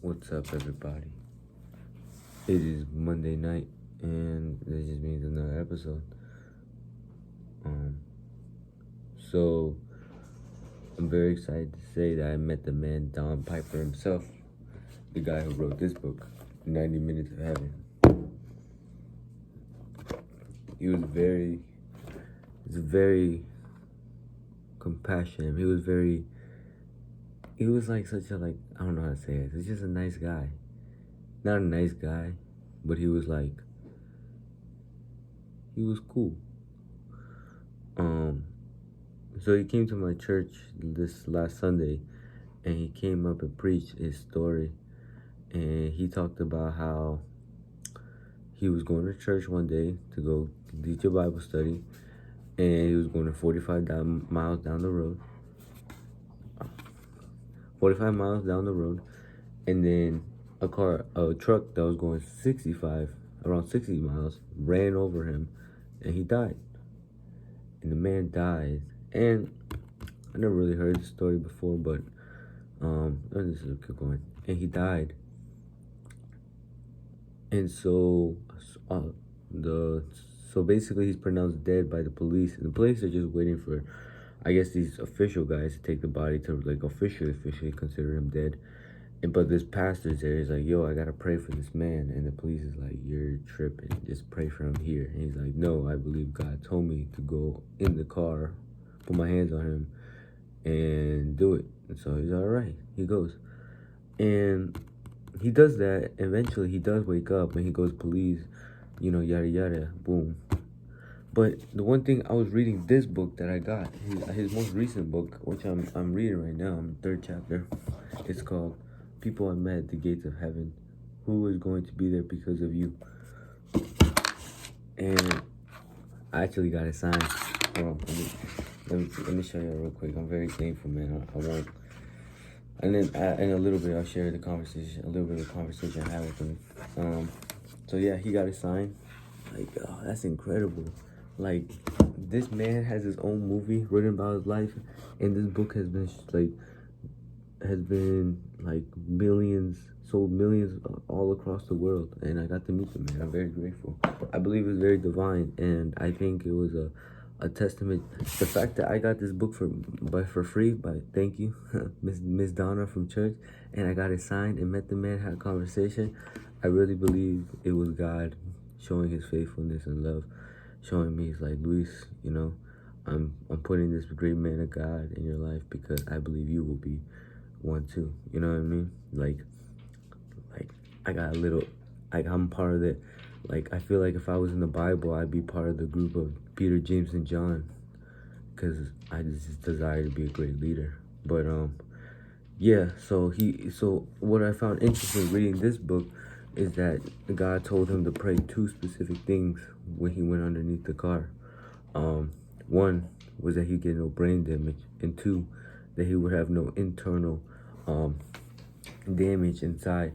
What's up, everybody? It is Monday night, and this just means another episode. So I'm very excited to say that I met the man Don Piper himself, the guy who wrote this book, 90 Minutes of Heaven. He was very compassionate. He was like such a, like, I don't know how to say it. He's just a nice guy. Not a nice guy, but he was cool. So he came to my church this last Sunday, and he came up and preached his story, and he talked about how he was going to church one day to go teach a Bible study, and he was going 45 miles down the road. 45 miles down the road, and then a truck that was going around 60 miles, ran over him, and he died. And the man died, and I never really heard this story before, but let's just keep going. And he died, and so basically he's pronounced dead by the police, and the police are just waiting for, I guess, these official guys to take the body to like officially consider him dead. But this pastor's there, he's like, yo, I gotta pray for this man. And the police is like, you're tripping, just pray for him here. And he's like, no, I believe God told me to go in the car, put my hands on him, and do it. And so he's all right. He goes. And he does that. Eventually, he does wake up, and he goes, police, yada, yada, boom. But the one thing, I was reading this book that I got, his most recent book, which I'm reading right now, I'm the 3rd chapter. It's called People I Met at the Gates of Heaven. Who is going to be there because of you? And I actually got it signed. Hold on, let me show you real quick. I'm very thankful, man. I won't. And then in a little bit, I'll share a little bit of the conversation I had with him. So yeah, he got it signed. Like, oh, that's incredible. Like, this man has his own movie written about his life, and this book has been sold millions all across the world, and I got to meet the man. I'm very grateful. I believe it's very divine, and I think it was a testament. The fact that I got this book for free, thank you, Miss Donna from church, and I got it signed and met the man, had a conversation. I really believe it was God showing his faithfulness and love, showing me, it's like, Luis, I'm putting this great man of God in your life because I believe you will be one too. You know what I mean? Like I got I'm part of it. Like, I feel like if I was in the Bible, I'd be part of the group of Peter, James, and John, because I just desire to be a great leader. But yeah. So what I found interesting reading this book is that God told him to pray 2 specific things when he went underneath the car. One was that he'd get no brain damage, and 2, that he would have no internal damage inside.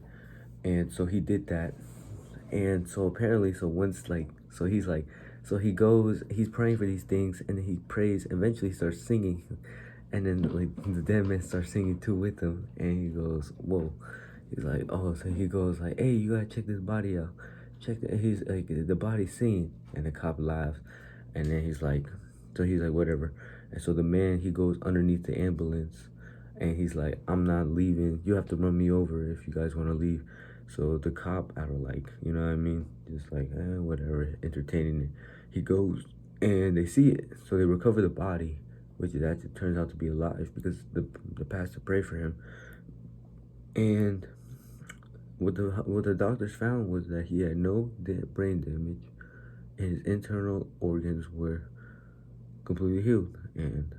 And so he did that. And so apparently, he goes, he's praying for these things, and then he prays, eventually he starts singing, and then the dead man starts singing too with him, and he goes, whoa. He's like, oh, so he goes like, hey, you gotta check this body out. He's like, the body's singing, and the cop laughs, and then he's like, whatever. And so the man, he goes underneath the ambulance, and he's like, I'm not leaving. You have to run me over if you guys want to leave. So the cop, out of you know what I mean? Just like, whatever, entertaining it. He goes, and they see it. So they recover the body, which it actually turns out to be alive because the pastor prayed for him. And what the doctors found was that he had no brain damage, and his internal organs were completely healed. And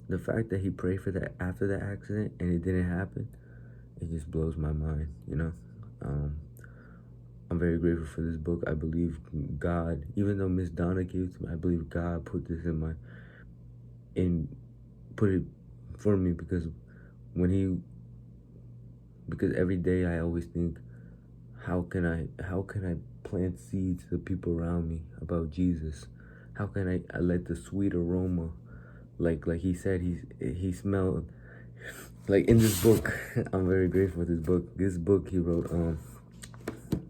the fact that he prayed for that after the accident and it didn't happen, it just blows my mind. I'm very grateful for this book. I believe God, even though Miss Donna gave it to me, I believe God put this put it for me, because because every day I always think, how can I plant seeds to the people around me about Jesus? How can I let the sweet aroma, like he said, he smelled like in this book, I'm very grateful for this book. This book he wrote,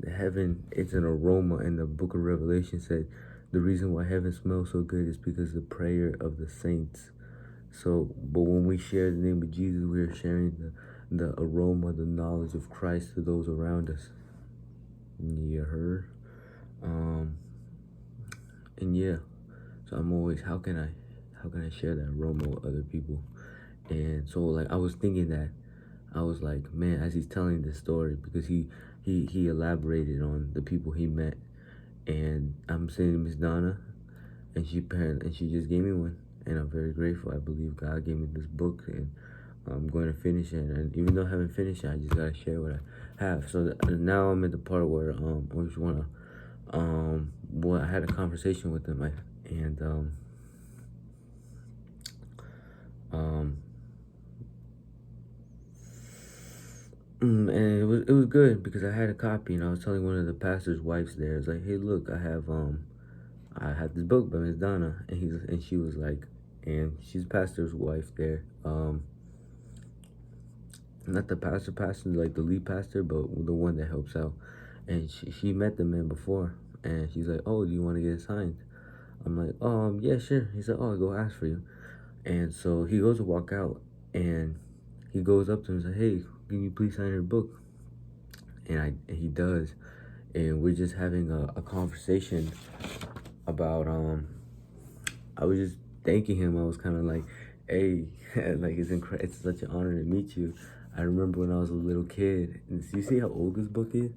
the heaven, it's an aroma. In the book of Revelation said, the reason why heaven smells so good is because of the prayer of the saints. So, but when we share the name of Jesus, we are sharing the aroma, the knowledge of Christ to those around us. You heard? And yeah, so I'm always, how can I share that aroma with other people? And so, like, I was thinking that, I was like, man, as he's telling this story, because he elaborated on the people he met, and I'm saying Miss Donna, and she just gave me one, and I'm very grateful. I believe God gave me this book, and I'm going to finish it. And even though I haven't finished it, I just gotta share what I have. So now I'm at the part where I just wanna well, I had a conversation with him, and and it was good because I had a copy, and I was telling one of the pastor's wives there, I was like, hey, look, I had this book by Miss Donna, and she was like, and she's pastor's wife there, not the pastor, like the lead pastor, but the one that helps out. And she met the man before, and she's like, oh, do you want to get signed? I'm like, yeah, sure. He said, oh, I'll go ask for you. And so he goes to walk out, and he goes up to him and says, hey, can you please sign your book? And he does, and we're just having a conversation about I was just thanking him. I was kind of like, hey, like it's such an honor to meet you. I remember when I was a little kid. And you see how old this book is?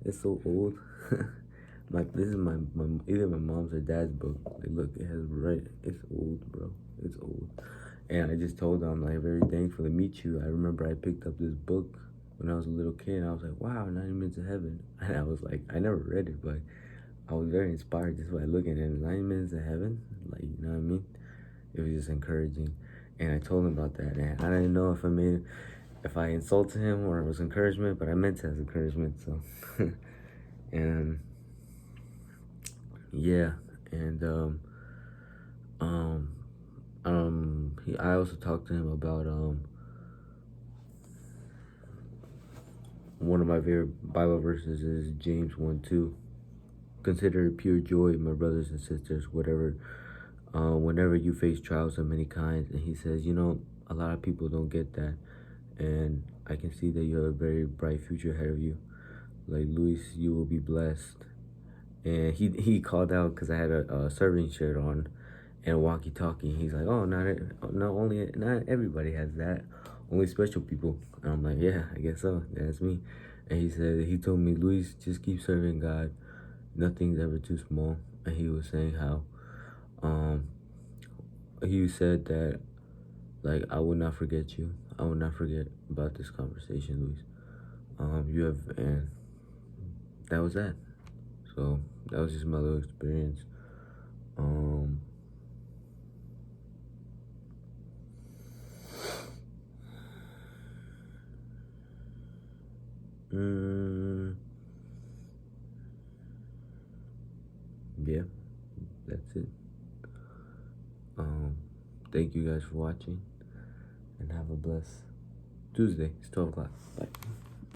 It's so old. This is my either my mom's or dad's book. Like, look, it has it's old, bro. It's old. And I just told them, I'm like, very thankful to meet you. I remember I picked up this book when I was a little kid, and I was like, wow, 90 Minutes of Heaven. And I was like, I never read it, but I was very inspired just by looking at it. 90 Minutes of Heaven, like, you know what I mean? It was just encouraging. And I told him about that, and I didn't know if I insulted him or it was encouragement, but I meant it as encouragement, so. And yeah, and I also talked to him about one of my favorite Bible verses is James 1:2. Consider it pure joy, my brothers and sisters, whenever you face trials of many kinds. And he says, a lot of people don't get that, and I can see that you have a very bright future ahead of you. Like, Luis, you will be blessed. And he called out because I had a serving shirt on and walkie-talkie. He's like, oh, not everybody has that. Only special people. And I'm like, yeah, I guess so. That's me. And he told me, Luis, just keep serving God. Nothing's ever too small. And he was saying how, he said that, like, I will not forget you. I will not forget about this conversation, Luis. And that was that. So that was just my little experience. Yeah, that's it. Thank you guys for watching, and have a blessed Tuesday. It's 12 o'clock. Bye.